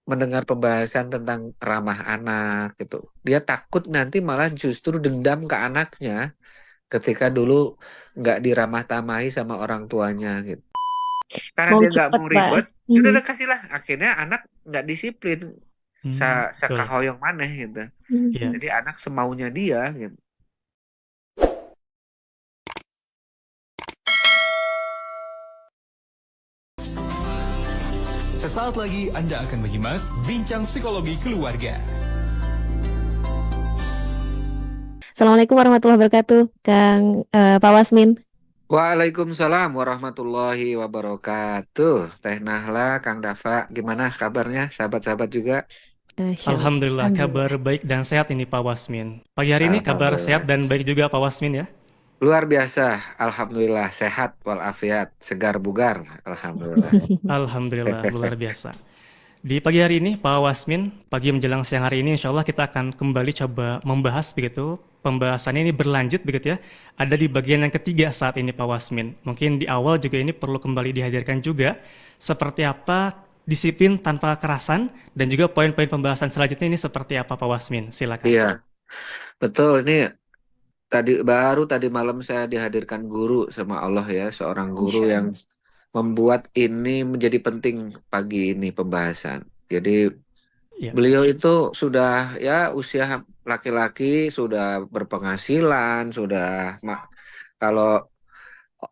mendengar pembahasan tentang ramah anak gitu. Dia takut nanti malah justru dendam ke anaknya ketika dulu nggak diramah tamahi sama orang tuanya gitu. Karena Mau dia nggak cepet, mau Pak. ribet, ya Mhm. udah kasihlah. Akhirnya anak nggak disiplin, Betul. sakahoyong maneh gitu. Mhm. Jadi anak semaunya dia gitu. Sesaat lagi Anda akan menyimak Bincang Psikologi Keluarga. Assalamualaikum warahmatullahi wabarakatuh, Pak Wasmin. Waalaikumsalam warahmatullahi wabarakatuh. Teh Nahla, Kang Dafa, gimana kabarnya sahabat-sahabat juga? Masya Allah. Alhamdulillah, kabar Alhamdulillah. baik dan sehat ini Pak Wasmin. Pagi hari ini kabar sehat Alhamdulillah. dan baik juga Pak Wasmin ya. Luar biasa, Alhamdulillah sehat walafiat, segar bugar, Alhamdulillah. Alhamdulillah, luar biasa. Di pagi hari ini Pak Wasmin, pagi menjelang siang hari ini insya Allah kita akan kembali coba membahas begitu. Pembahasannya ini berlanjut begitu ya. Ada di bagian yang ketiga saat ini Pak Wasmin. Mungkin di awal juga ini perlu kembali dihadirkan juga. Seperti apa disiplin tanpa kekerasan dan juga poin-poin pembahasan selanjutnya ini seperti apa Pak Wasmin. Silakan. Iya, betul. Ini tadi malam saya dihadirkan guru sama Allah ya, seorang guru Masya yang Allah. membuat ini menjadi penting pagi ini pembahasan. Jadi Ya. beliau itu sudah ya usia laki-laki, sudah berpenghasilan, kalau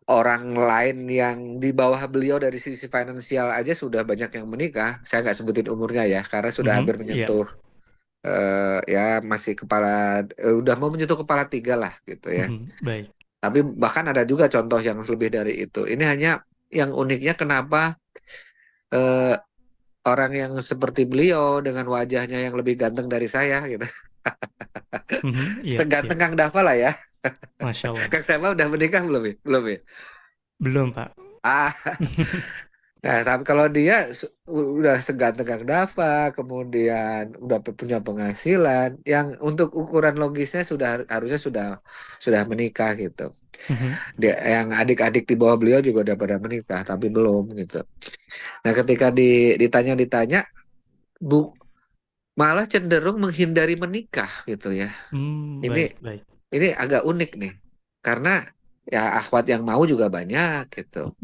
orang lain yang di bawah beliau dari sisi finansial aja sudah banyak yang menikah. Saya nggak sebutin umurnya ya, karena sudah Mhm, hampir iya. menyentuh ya masih udah mau menyentuh kepala tiga lah gitu ya. Mhm, baik. Tapi bahkan ada juga contoh yang lebih dari itu. Ini hanya yang uniknya kenapa eh, orang yang seperti beliau dengan wajahnya yang lebih ganteng dari saya gitu. Mhm, iya, iya. Seganteng Kang Dava lah ya. Masya Allah. Kang Dava udah menikah belum ya? Belum ya? Belum, Pak. Ah, nah, tapi kalau dia udah seganteng Kang Dava, kemudian udah punya penghasilan, yang untuk ukuran logisnya harusnya sudah menikah gitu. Mhm, Dia yang adik-adik di bawah beliau juga udah pada menikah, tapi belum gitu. Nah, ketika ditanya-ditanya, bu malah cenderung menghindari menikah gitu ya. Ini baik, baik. ini agak unik nih, karena ya akhwat yang mau juga banyak gitu.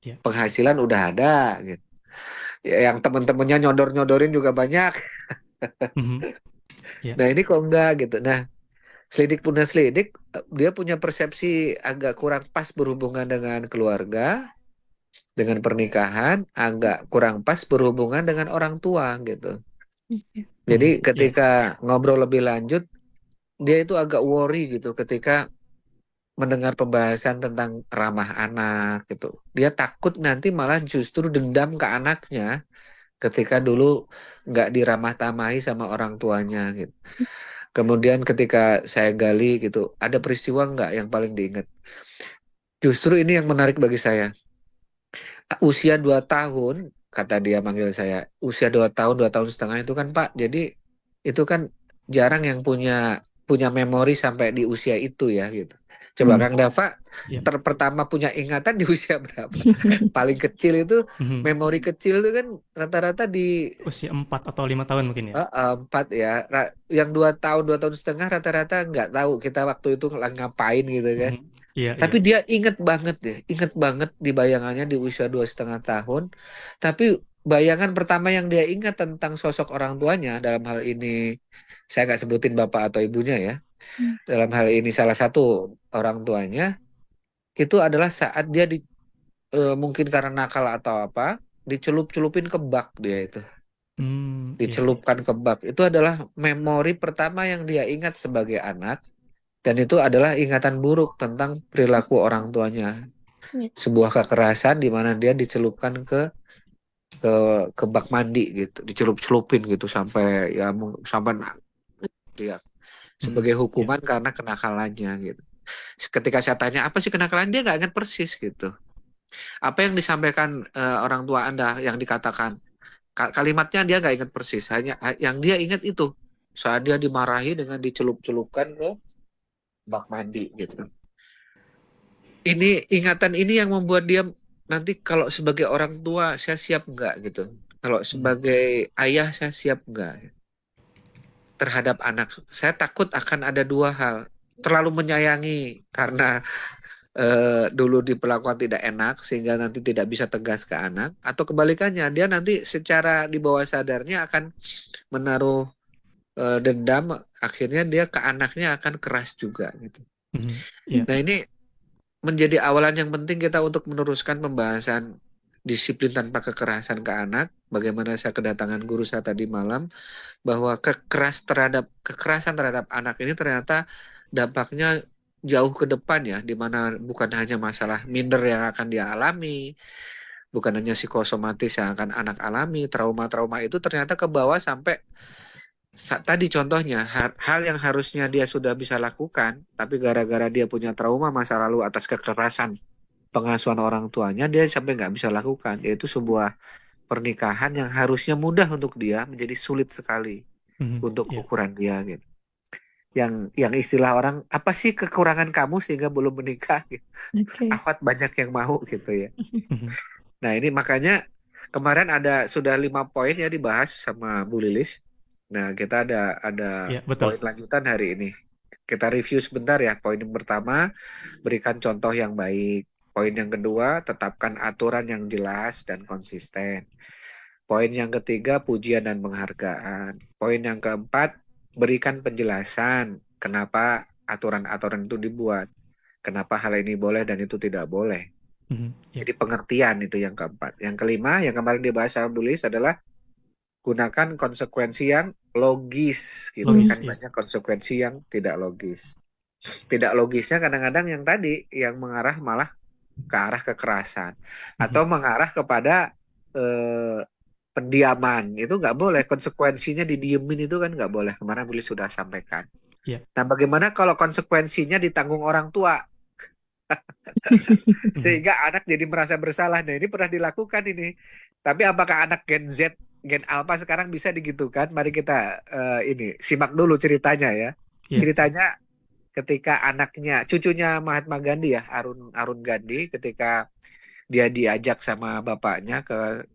Iya. Penghasilan udah ada gitu. Ya, yang teman-temannya nyodor-nyodorin juga banyak. Mhm, iya. Nah ini kok enggak gitu. Nah selidik punya selidik, dia punya persepsi agak kurang pas berhubungan dengan keluarga, dengan pernikahan, agak kurang pas berhubungan dengan orang tua gitu. Jadi Mhm, iya. ketika ngobrol lebih lanjut, dia itu agak worry gitu ketika mendengar pembahasan tentang ramah anak gitu. Dia takut nanti malah justru dendam ke anaknya ketika dulu nggak diramah tamahi sama orang tuanya gitu. Kemudian ketika saya gali gitu, ada peristiwa nggak yang paling diingat? Justru ini yang menarik bagi saya. Usia 2 tahun, kata dia manggil saya, usia 2 tahun, 2 tahun setengah itu kan Pak, jadi itu kan jarang yang punya punya memori sampai di usia itu ya gitu. Coba Mhm, Kang Dava iya. pertama punya ingatan di usia berapa? Paling kecil itu Mhm. memori kecil itu kan rata-rata di Usia 4 atau 5 tahun mungkin ya? empat ya. Yang 2 tahun 2 tahun setengah rata-rata nggak tahu kita waktu itu lagi ngapain gitu kan. Mhm, iya, iya. Tapi dia inget banget deh, inget banget di bayangannya di usia 2,5 tahun. Tapi bayangan pertama yang dia ingat tentang sosok orang tuanya dalam hal ini saya nggak sebutin bapak atau ibunya ya. Dalam hal ini salah satu orang tuanya itu adalah saat dia mungkin karena nakal atau apa dicelup-celupin ke bak dia itu. Iya, iya. Dicelupkan ke bak. Itu adalah memori pertama yang dia ingat sebagai anak, dan itu adalah ingatan buruk tentang perilaku orang tuanya. Sebuah kekerasan di mana dia dicelupkan ke ke bak mandi gitu, dicelup-celupin gitu sampai ya sampai dia Mhm, sebagai iya. hukuman karena kenakalannya gitu. Ketika saya tanya apa sih kenakalan dia nggak ingat persis gitu. Apa yang disampaikan orang tua Anda yang dikatakan kalimatnya dia nggak ingat persis, hanya yang dia ingat itu saat dia dimarahi dengan dicelup-celupkan ke bak mandi gitu. Ini ingatan ini yang membuat dia nanti kalau sebagai orang tua saya siap nggak gitu. Kalau sebagai ayah saya siap nggak terhadap anak? Saya takut akan ada dua hal. Terlalu menyayangi karena dulu diperlakukan tidak enak sehingga nanti tidak bisa tegas ke anak, atau kebalikannya dia nanti secara di bawah sadarnya akan menaruh dendam, akhirnya dia ke anaknya akan keras juga gitu. Iya. Nah, ini menjadi awalan yang penting kita untuk meneruskan pembahasan disiplin tanpa kekerasan ke anak. Bagaimana saya kedatangan guru saya tadi malam, bahwa kekerasan terhadap anak ini ternyata dampaknya jauh ke depan ya, di mana bukan hanya masalah minder yang akan dia alami, bukan hanya psikosomatis yang akan anak alami, trauma-trauma itu ternyata ke bawah sampai tadi contohnya hal yang harusnya dia sudah bisa lakukan, tapi gara-gara dia punya trauma masa lalu atas kekerasan pengasuhan orang tuanya, dia sampai nggak bisa lakukan, yaitu sebuah pernikahan yang harusnya mudah untuk dia menjadi sulit sekali untuk Iya. ukuran dia gitu. Yang istilah orang, apa sih kekurangan kamu sehingga belum menikah gitu. Oke. Akhwat banyak yang mau gitu ya. Nah, ini makanya kemarin sudah 5 poin ya dibahas sama Bu Lilis. Nah, kita ada Iya, betul. poin lanjutan hari ini. Kita review sebentar ya. Poin yang pertama, berikan contoh yang baik. Poin yang kedua, tetapkan aturan yang jelas dan konsisten. Poin yang ketiga, pujian dan penghargaan. Poin yang keempat, berikan penjelasan kenapa aturan-aturan itu dibuat. Kenapa hal ini boleh dan itu tidak boleh. Iya. Jadi pengertian itu yang keempat. Yang kelima, yang kemarin dibahas sama Bu Lilis adalah gunakan konsekuensi yang logis gitu. Logis, Kan iya. banyak konsekuensi yang tidak logis. Tidak logisnya kadang-kadang yang tadi yang mengarah malah ke arah kekerasan atau mengarah kepada eh, pendiaman. Itu nggak boleh, konsekuensinya didiemin itu kan nggak boleh, kemarin Willy sudah sampaikan. Iya. Nah, bagaimana kalau konsekuensinya ditanggung orang tua sehingga anak jadi merasa bersalah? Nah, ini pernah dilakukan ini, tapi apakah anak Gen Z, Gen Alpha sekarang bisa digitukan? Mari kita ini simak dulu ceritanya ya. Iya. Ceritanya ketika cucunya Mahatma Gandhi ya, Arun Arun Gandhi, ketika dia diajak sama bapaknya ke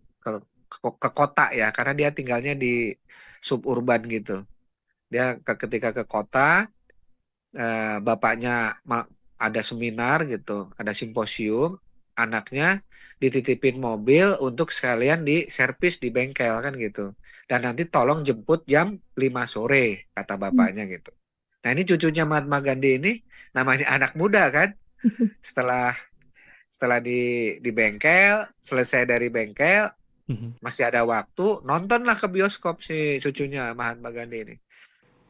ke kota ya, karena dia tinggalnya di suburban gitu. Dia ketika ke kota, bapaknya ada seminar gitu, ada simposium, anaknya dititipin mobil untuk sekalian diservis di bengkel kan gitu. Dan nanti tolong jemput jam 5 sore, kata bapaknya gitu. Nah, ini cucunya Mahatma Gandhi ini namanya anak muda kan. Setelah setelah di bengkel, selesai dari bengkel, masih ada waktu, nontonlah ke bioskop si cucunya Mahatma Gandhi ini.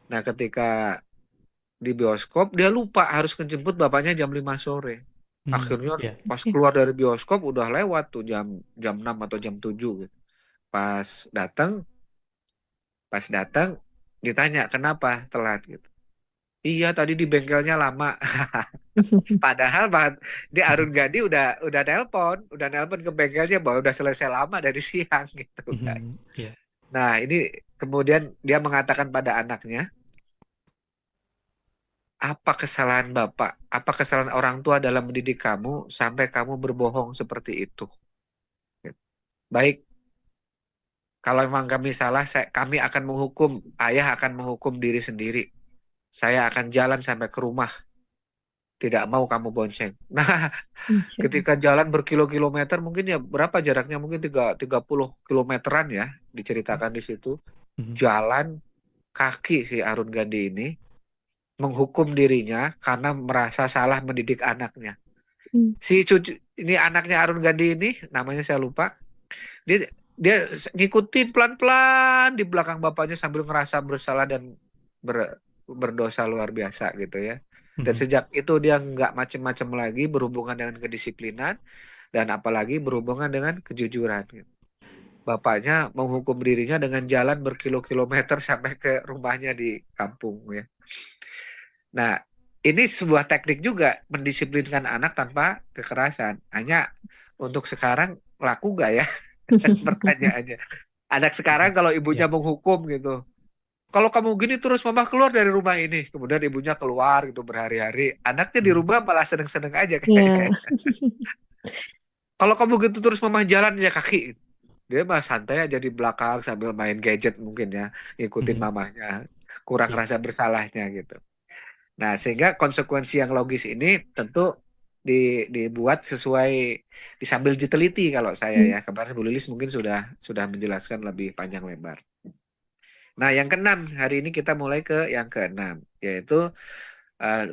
Nah, ketika di bioskop, dia lupa harus menjemput bapaknya jam 5 sore. Akhirnya Iya. pas keluar dari bioskop udah lewat tuh jam jam 6 atau jam 7 gitu. Pas datang, pas datang ditanya kenapa telat gitu. Iya, tadi di bengkelnya lama. Padahal dia Arun Gandhi udah nelpon ke bengkelnya bahwa udah selesai lama dari siang gitu kan. Iya. Nah, ini kemudian dia mengatakan pada anaknya, apa kesalahan Bapak? Apa kesalahan orang tua dalam mendidik kamu sampai kamu berbohong seperti itu? Baik, kalau memang kami salah, kami akan menghukum, ayah akan menghukum diri sendiri. Saya akan jalan sampai ke rumah, tidak mau kamu bonceng. Nah, ketika jalan berkilo-kilometer, mungkin ya berapa jaraknya? Mungkin 30 kilometeran ya, diceritakan di situ. Jalan kaki si Arun Gandhi ini menghukum dirinya karena merasa salah mendidik anaknya. Si cucu ini, anaknya Arun Gandhi ini, namanya saya lupa. Dia dia ngikutin pelan-pelan di belakang bapaknya sambil ngerasa bersalah dan berdosa luar biasa gitu ya. Dan sejak itu dia nggak macem-macem lagi berhubungan dengan kedisiplinan dan apalagi berhubungan dengan kejujuran gitu. Bapaknya menghukum dirinya dengan jalan berkilo-kilometer sampai ke rumahnya di kampung ya. Nah, ini sebuah teknik juga mendisiplinkan anak tanpa kekerasan. Hanya untuk sekarang laku gak ya? Pertanyaannya. Anak sekarang kalau ibunya Iya. menghukum gitu, kalau kamu gini terus mama keluar dari rumah ini. Kemudian ibunya keluar gitu berhari-hari. Anaknya di rumah malah seneng-seneng aja Iya. kayaknya. Kalau kamu gitu terus mama jalan ya kaki. Dia mah santai aja di belakang sambil main gadget mungkin ya, ngikutin Mhm. mamahnya. Kurang Iya. rasa bersalahnya gitu. Nah, sehingga konsekuensi yang logis ini tentu dibuat sesuai disambil diteliti kalau saya Hmm. ya. Kemarin Bu Lilis mungkin sudah menjelaskan lebih panjang lebar. Nah, yang keenam, hari ini kita mulai ke yang keenam, yaitu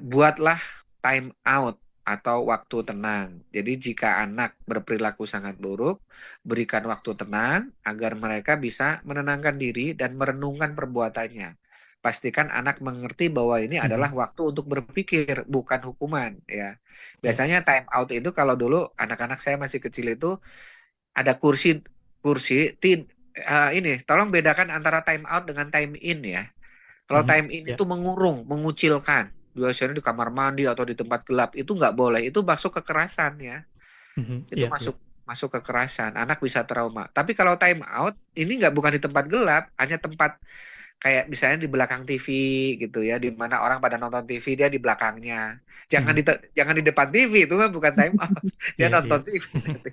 buatlah time out atau waktu tenang. Jadi jika anak berperilaku sangat buruk, berikan waktu tenang agar mereka bisa menenangkan diri dan merenungkan perbuatannya. Pastikan anak mengerti bahwa ini adalah Mhm. waktu untuk berpikir, bukan hukuman, ya. Iya. Biasanya time out itu kalau dulu anak-anak saya masih kecil itu ada kursi kursi ini tolong bedakan antara time out dengan time in ya. Kalau Mhm. time in Iya. itu mengurung, mengucilkan. Biasanya di kamar mandi atau di tempat gelap itu nggak boleh. Itu masuk kekerasan ya. Mhm. Itu Iya, iya. masuk masuk kekerasan. Anak bisa trauma. Tapi kalau time out ini nggak bukan di tempat gelap, hanya tempat kayak misalnya di belakang TV gitu ya, di mana orang pada nonton TV dia di belakangnya. Mhm. Jangan di depan TV itu kan bukan time out. Dia Iya, iya. nonton TV nanti.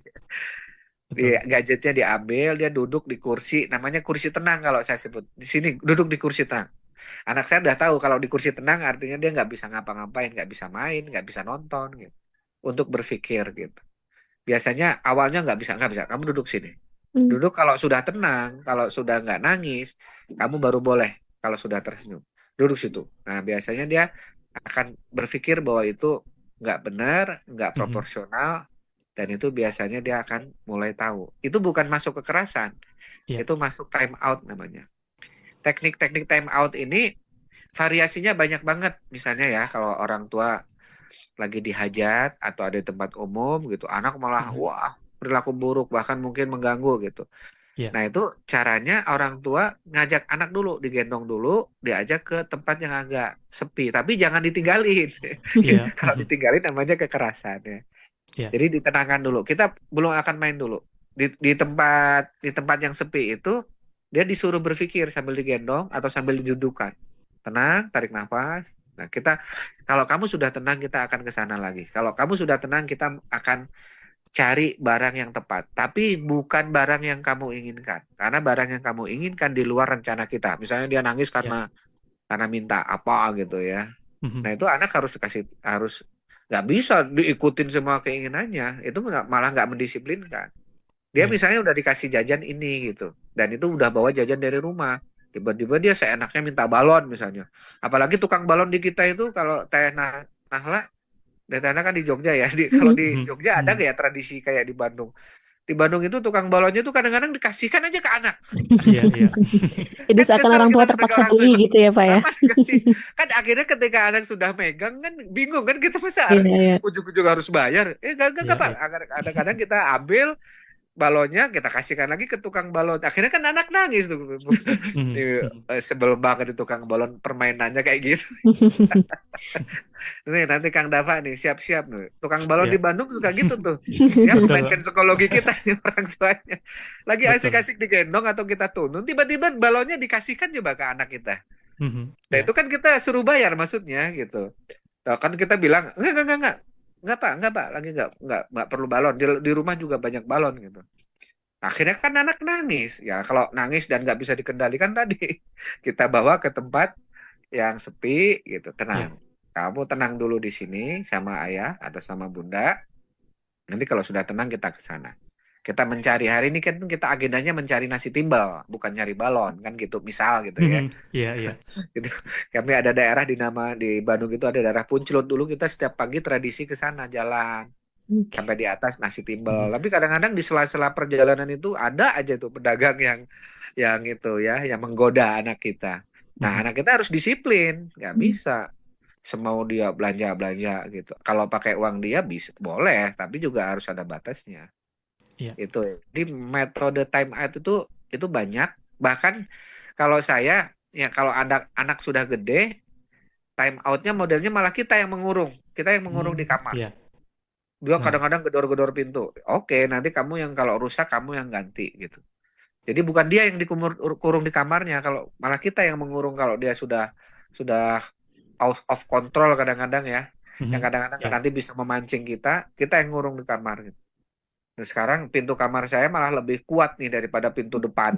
Betul. Gadgetnya diambil, dia duduk di kursi, namanya kursi tenang kalau saya sebut. Di sini duduk di kursi tenang. Anak saya udah tahu kalau di kursi tenang artinya dia nggak bisa ngapa-ngapain, nggak bisa main, nggak bisa nonton gitu. Untuk berpikir gitu. Biasanya awalnya nggak bisa. Kamu duduk sini. Hmm. Duduk kalau sudah tenang, kalau sudah nggak nangis, kamu baru boleh kalau sudah tersenyum. Duduk situ. Nah biasanya dia akan berpikir bahwa itu nggak benar, nggak Mhm. proporsional, dan itu biasanya dia akan mulai tahu. Itu bukan masuk kekerasan, Iya. itu masuk time out namanya. Teknik-teknik time out ini variasinya banyak banget. Misalnya ya, kalau orang tua lagi dihajat atau ada di tempat umum gitu, anak malah Mhm. wah perilaku buruk bahkan mungkin mengganggu gitu. Iya. Nah itu caranya orang tua ngajak anak dulu, digendong dulu, diajak ke tempat yang agak sepi, tapi jangan ditinggalin. Iya. Kalau Mhm. ditinggalin namanya kekerasan ya. Iya. Jadi ditenangkan dulu. Kita belum akan main dulu. Di tempat yang sepi itu dia disuruh berpikir sambil digendong atau sambil didudukan. Tenang, tarik nafas. Nah, kalau kamu sudah tenang kita akan ke sana lagi. Kalau kamu sudah tenang kita akan cari barang yang tepat, tapi bukan barang yang kamu inginkan. Karena barang yang kamu inginkan di luar rencana kita. Misalnya dia nangis Iya. karena minta apa gitu ya. Mhm. Nah itu anak harus nggak bisa diikutin semua keinginannya. Itu malah nggak mendisiplinkan. Dia Iya. misalnya udah dikasih jajan ini gitu, dan itu udah bawa jajan dari rumah. Tiba-tiba dia seenaknya minta balon misalnya. Apalagi tukang balon di kita itu kalau Nahla, Teh Nahla kan di Jogja ya. Kalau Hmm. di Mhm. Jogja ada Mhm. nggak ya tradisi kayak di Bandung? Di Bandung itu tukang balonnya tuh kadang-kadang dikasihkan aja ke anak. Iya, iya. Jadi Kan seakan kesel orang tua kita sebagai terpaksa orang tua. beli gitu ya, Pak ya. Kenapa dikasih? Kan akhirnya ketika anak sudah megang kan bingung kan kita masa harus Iya, iya. ujung-ujung harus bayar. Iya, Enggak, Pak. iya. Kadang-kadang kita ambil balonnya kita kasihkan lagi ke tukang balon. Akhirnya kan anak nangis tuh. Mhm. Mhm. Sebel banget di tukang balon permainannya kayak gitu. Nih nanti Kang Dava nih siap-siap nih. Tukang balon di Iya. Bandung suka gitu tuh. Dia Betul, Pak. memainkan psikologi kita nih orang tuanya. Lagi Betul. asik-asik digendong atau kita tuntun, tiba-tiba balonnya dikasihkan coba ke anak kita. Mhm. Nah Iya. itu kan kita suruh bayar maksudnya gitu. Nah, kan kita bilang enggak Pak, lagi enggak perlu balon. Di rumah juga banyak balon gitu. Akhirnya kan anak nangis. Ya kalau nangis dan nggak bisa dikendalikan tadi, kita bawa ke tempat yang sepi gitu, Iya. tenang. Kamu tenang dulu di sini sama ayah atau sama bunda. Nanti kalau sudah tenang kita ke sana. Kita mencari hari ini kan kita agendanya mencari nasi timbal, bukan nyari balon kan gitu. Misal gitu ya. Mhm. Iya, iya. Gitu. Kami ada daerah di Bandung itu ada daerah Punclut dulu kita setiap pagi tradisi ke sana jalan sampai Oke. di atas nasi timbal. Mhm. Tapi kadang-kadang di sela-sela perjalanan itu ada aja tuh pedagang yang itu ya, yang menggoda anak kita. Nah, Mhm. anak kita harus disiplin, nggak Hmm. bisa semau dia belanja-belanja gitu. Kalau pakai uang dia bisa boleh, tapi juga harus ada batasnya. Iya. Itu. Jadi metode time out itu banyak. Bahkan kalau saya ya kalau anak sudah gede, time outnya modelnya malah kita yang mengurung. Kita yang mengurung di kamar. Iya. Dia Nah, kadang-kadang gedor-gedor pintu. Oke, nanti kamu yang kalau rusak kamu yang ganti gitu. Jadi bukan dia yang kurung di kamarnya, kalau malah kita yang mengurung kalau dia sudah out of control kadang-kadang ya. Yang mhm. kadang-kadang Iya. nanti bisa memancing kita yang ngurung di kamar gitu. Nah, sekarang pintu kamar saya malah lebih kuat nih daripada pintu depan.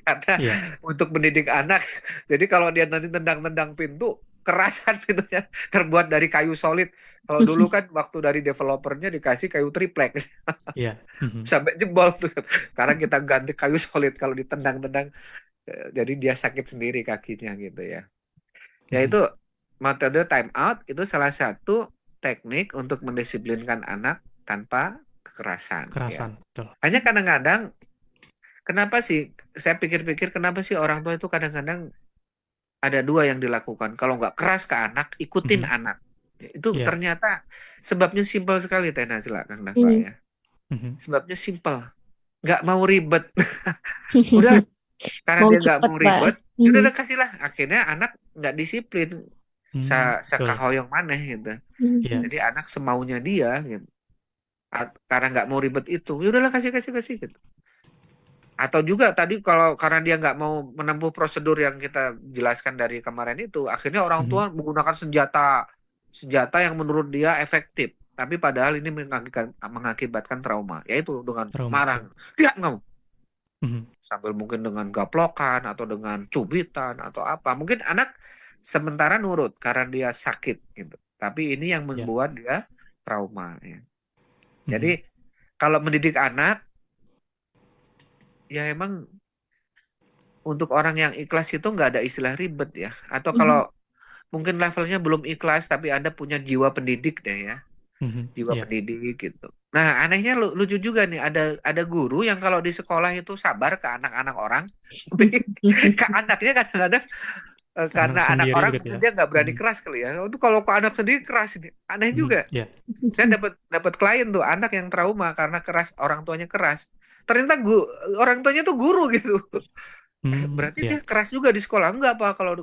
Karena Iya, untuk mendidik anak, jadi kalau dia nanti tendang-tendang pintu, kerasan pintunya terbuat dari kayu solid. Kalau dulu kan waktu dari developernya dikasih kayu triplek iya. sampai jebol tuh. Sekarang kita ganti kayu solid kalau ditendang-tendang, jadi dia sakit sendiri kakinya gitu ya. Ya itu metode time out itu salah satu teknik untuk mendisiplinkan anak tanpa kekerasan ya. Kekerasan, betul. Hanya kadang-kadang kenapa sih saya pikir-pikir kenapa sih orang tua itu kadang-kadang ada dua yang dilakukan. Kalau nggak keras ke anak, ikutin Mhm. anak. Itu Iya. ternyata sebabnya simpel sekali Teh Nazila, Kang Nafa Hmm. ya. Mhm. Sebabnya simpel. Nggak mau ribet. Udah karena Mau dia nggak cepat, mau Pak. ribet, ya udah kasihlah. Akhirnya anak nggak disiplin. Betul. Sakahoyong maneh gitu. Iya. Jadi anak semaunya dia gitu. Karena nggak mau ribet itu, ya udahlah kasih gitu. Atau juga tadi kalau karena dia nggak mau menempuh prosedur yang kita jelaskan dari kemarin itu, akhirnya orang Mhm. tua menggunakan senjata yang menurut dia efektif, tapi padahal ini mengakibatkan trauma, yaitu dengan Trauma, marah, betul. tidak nggak mau, Mhm. sambil mungkin dengan gaplokan atau dengan cubitan atau apa. Mungkin anak sementara nurut karena dia sakit gitu, tapi ini yang Iya. membuat dia trauma ya. Mhm. Jadi kalau mendidik anak ya emang untuk orang yang ikhlas itu nggak ada istilah ribet ya. Atau kalau mungkin levelnya belum ikhlas tapi Anda punya jiwa pendidik deh ya. Mhm. Jiwa Iya. pendidik gitu. Nah, anehnya lucu juga nih ada guru yang kalau di sekolah itu sabar ke anak-anak orang, tapi ke anaknya kadang-kadang Ke anak karena anak sendiri orang begitu mungkin ya. dia nggak berani Mhm. keras kali ya. Itu kalau ke anak sendiri keras ini. Aneh Mhm. juga. Iya. Saya dapat klien tuh anak yang trauma karena keras orang tuanya keras. Ternyata orang tuanya tuh guru gitu. Berarti Iya. dia keras juga di sekolah. Enggak apa kalau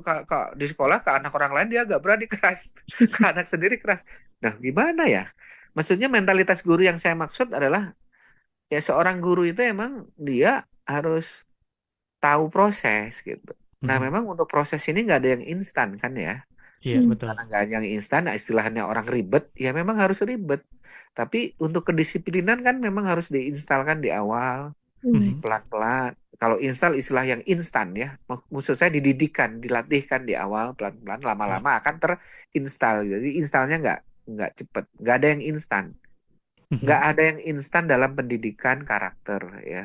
di sekolah ke anak orang lain dia agak berani keras. Ke anak sendiri keras. Nah, gimana ya? Maksudnya mentalitas guru yang saya maksud adalah ya seorang guru itu emang dia harus tahu proses gitu. Nah, Mhm. memang untuk proses ini nggak ada yang instan kan ya. Iya, betul. Karena nggak ada yang instan, nah istilahnya orang ribet, ya memang harus ribet. Tapi untuk kedisiplinan kan memang harus diinstalkan di awal. Mhm. Pelan-pelan. Kalau install istilah yang instan ya, maksud saya dididikan, dilatihkan di awal pelan-pelan, Iya. lama-lama akan terinstall. Jadi installnya nggak cepet, nggak ada yang instan, nggak Mhm. ada yang instan dalam pendidikan karakter ya. Iya.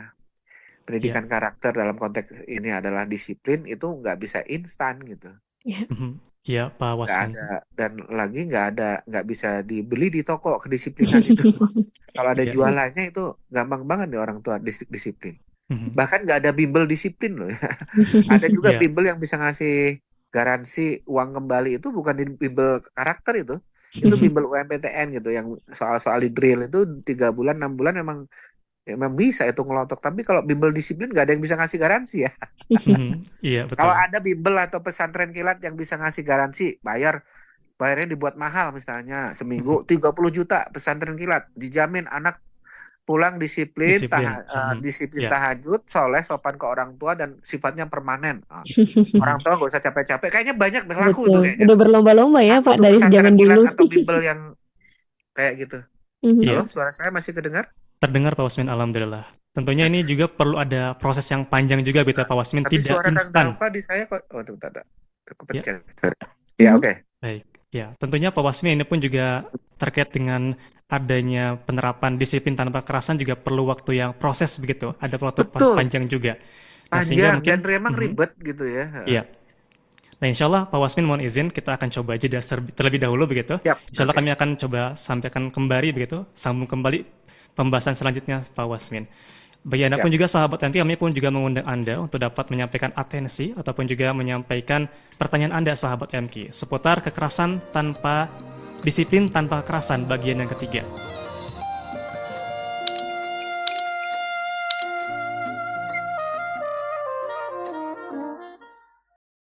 Pendidikan karakter dalam konteks ini adalah disiplin itu nggak bisa instan gitu, Ya. Mhm. Iya, Pak nggak Wasmin. ada dan lagi nggak bisa dibeli di toko kedisiplinan itu. Kalau ada Iya. jualannya itu gampang banget nih orang tua disiplin. Mhm. Bahkan nggak ada bimbel disiplin loh. Ada juga Iya. bimbel yang bisa ngasih garansi uang kembali itu bukan di bimbel karakter itu. Itu bimbel UMPTN gitu yang soal-soal di drill itu 3 bulan 6 bulan memang bisa itu ngelotok. Tapi kalau bimbel disiplin nggak ada yang bisa ngasih garansi ya. Mhm. Iya, Kalau betul. ada bimbel atau pesantren kilat yang bisa ngasih garansi bayarnya dibuat mahal misalnya Mhm. seminggu 30 juta pesantren kilat dijamin anak pulang disiplin, Disiplin. Mhm. disiplin Iya. tahajud, soleh, sopan ke orang tua dan sifatnya permanen. Ah, orang Mhm. tua gak usah capek-capek. Kayaknya banyak deh laku tuh Betul. kayaknya Udah tuh. berlomba-lomba ya, Laku Pak, tuh dari pesantren zaman kilat dulu. atau bimbel yang kayak gitu. Mhm. Halo, Iya. suara saya masih kedengar? Terdengar Pak Wasmin, alhamdulillah. Tentunya ini juga perlu ada proses yang panjang juga gitu ya Pak Wasmin, Tapi tidak suara Kang instan. Dava di saya kok, oh tuh, tak, Ya, kepencet. Ya Mhm. oke. baik. Ya, tentunya Pak Wasmin ini pun juga terkait dengan adanya penerapan disiplin tanpa kekerasan juga perlu waktu yang proses begitu. Ada waktu proses Betul, panjang juga. Nah, sehingga panjang dan mungkin memang ribet gitu ya. iya. Nah, insya Allah Pak Wasmin mohon izin kita akan coba jeda terlebih dahulu begitu. Siap, Insya Allah oke. kami akan coba sampaikan kembali begitu, sambung kembali pembahasan selanjutnya Pak Wasmin. Bagi Anda pun Siap. juga sahabat MT, kami pun juga mengundang Anda untuk dapat menyampaikan atensi ataupun juga menyampaikan pertanyaan Anda sahabat MK seputar kekerasan tanpa disiplin tanpa kekerasan bagian yang ketiga.